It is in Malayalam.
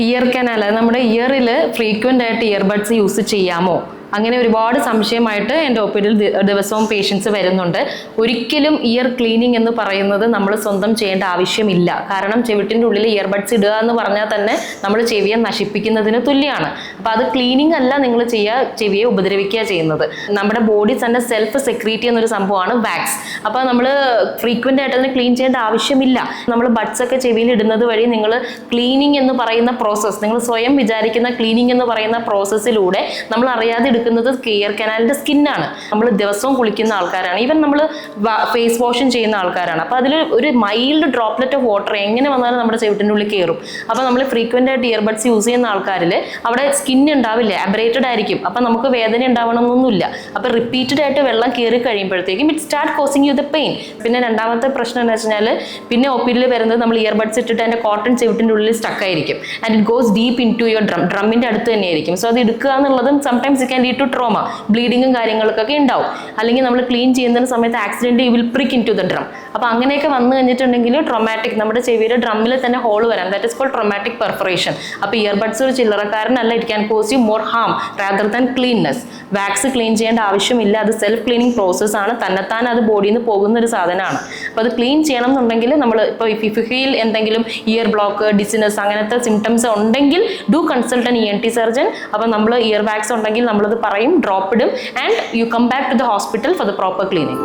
ഇയർ കനാൽ, നമ്മുടെ ഇയറിൽ ഫ്രീക്വൻ്റ് ആയിട്ട് ഇയർബഡ്സ് യൂസ് ചെയ്യാമോ? അങ്ങനെ ഒരുപാട് സംശയമായിട്ട് എൻ്റെ ഒപ്പീനിയൽ ദിവസവും പേഷ്യൻസ് വരുന്നുണ്ട്. ഒരിക്കലും ഇയർ ക്ലീനിങ് എന്ന് പറയുന്നത് നമ്മൾ സ്വന്തം ചെയ്യേണ്ട ആവശ്യമില്ല. കാരണം ചെവിട്ടിൻ്റെ ഉള്ളിൽ ഇയർബഡ്സ് ഇടുക എന്ന് പറഞ്ഞാൽ തന്നെ നമ്മൾ ചെവിയെ നശിപ്പിക്കുന്നതിന് തുല്യമാണ്. അപ്പോൾ അത് ക്ലീനിങ് അല്ല നിങ്ങൾ ചെയ്യുക, ചെവിയെ ഉപദ്രവിക്കുക ചെയ്യുന്നത്. നമ്മുടെ ബോഡി തന്നെ സെൽഫ് സെക്രീറ്റ് ചെയ്യുന്നൊരു സംഭവമാണ് വാക്സ്. അപ്പോൾ നമ്മൾ ഫ്രീക്വൻ്റ് ആയിട്ട് അതിനെ ക്ലീൻ ചെയ്യേണ്ട ആവശ്യമില്ല. നമ്മൾ ബഡ്സ് ഒക്കെ ചെവിയിൽ ഇടുന്നത് വഴി നിങ്ങൾ ക്ലീനിങ് എന്ന് പറയുന്ന പ്രോസസ്സ്, നിങ്ങൾ സ്വയം വിചാരിക്കുന്ന ക്ലീനിങ് എന്ന് പറയുന്ന പ്രോസസ്സിലൂടെ നമ്മൾ അറിയാതെ ഇയർ കനാലിന്റെ സ്കിന്നാണ്. നമ്മൾ ദിവസവും കുളിക്കുന്ന ആൾക്കാരാണ്, ഈവൻ നമ്മൾ ഫേസ് വാഷും ചെയ്യുന്ന ആൾക്കാരാണ്. അപ്പോൾ അതിൽ ഒരു മൈൽഡ് ഡ്രോപ്ലെറ്റ് ഓഫ് വാട്ടർ എങ്ങനെ വന്നാലും നമ്മുടെ ചെവിട്ടിൻ്റെ ഉള്ളിൽ കയറും. അപ്പോൾ നമ്മൾ ഫ്രീക്വൻ്റ് ആയിട്ട് ഇയർബഡ്സ് യൂസ് ചെയ്യുന്ന ആൾക്കാരിൽ അവിടെ സ്കിൻ ഉണ്ടാവില്ല, അബ്രേറ്റഡ് ആയിരിക്കും. അപ്പോൾ നമുക്ക് വേദന ഉണ്ടാവണമെന്നൊന്നുമില്ല. അപ്പോൾ റിപ്പീറ്റഡ് ആയിട്ട് വെള്ളം കയറി കഴിയുമ്പോഴത്തേക്കും it start causing you the pain. പിന്നെ രണ്ടാമത്തെ പ്രശ്നം എന്ന് വെച്ചാൽ പിന്നെ ഒപ്പീനിയൽ വരുന്നത് നമ്മൾ ഇയർബഡ്സ് ഇട്ടിട്ട് അതിൻ്റെ കോട്ടൺ ചെവിട്ടിൻ്റെ ഉള്ളിൽ സ്റ്റക്ക് ആയിരിക്കും. And it goes deep into your ഡ്രമ്മിൻ്റെ അടുത്ത് തന്നെയായിരിക്കും. സോ അത് എടുക്കുക എന്നുള്ളതും sometimes it can lead to trauma, ബ്ലീഡിങ്ങും കാര്യങ്ങളൊക്കെ ഉണ്ടാവും. അല്ലെങ്കിൽ നമ്മൾ ക്ലീൻ ചെയ്യുന്ന സമയത്ത് accident will prick into the drum. അപ്പോൾ അങ്ങനെയൊക്കെ വന്നു കഴിഞ്ഞിട്ടുണ്ടെങ്കിൽ ട്രോമാറ്റിക്, നമ്മുടെ ചെവിയുടെ ഡ്രമ്മിൽ തന്നെ ഹോൾ വരാം. That is called traumatic perforation. അപ്പോൾ ഇയർബഡ്സ് ഒരു ചില്ലറക്കാരനല്ല, it can cause you more harm rather than cleanness. Wax clean ചെയ്യേണ്ട ആവശ്യമില്ല, അത് സെൽഫ് ക്ലീനിങ് പ്രോസസ് ആണ്, തന്നെത്താൻ അത് ബോഡിയിൽ നിന്ന് പോകുന്ന ഒരു സാധനമാണ്. അപ്പോൾ അത് ക്ലീൻ ചെയ്യണം എന്നുണ്ടെങ്കിൽ നമ്മൾ ഇപ്പോൾ ഇഫ് യു ഫീൽ എന്തെങ്കിലും ഇയർ ബ്ലോക്ക്, ഡിസിനസ് അങ്ങനത്തെ സിംറ്റംസ് ഉണ്ടെങ്കിൽ do consult an ENT surgeon. അപ്പോൾ നമ്മൾ ഇയർ വാക്സ് ഉണ്ടെങ്കിൽ നമ്മളത് പറയും, ഡ്രോപ്പ് ഇടും, and you come back to the hospital for the proper cleaning.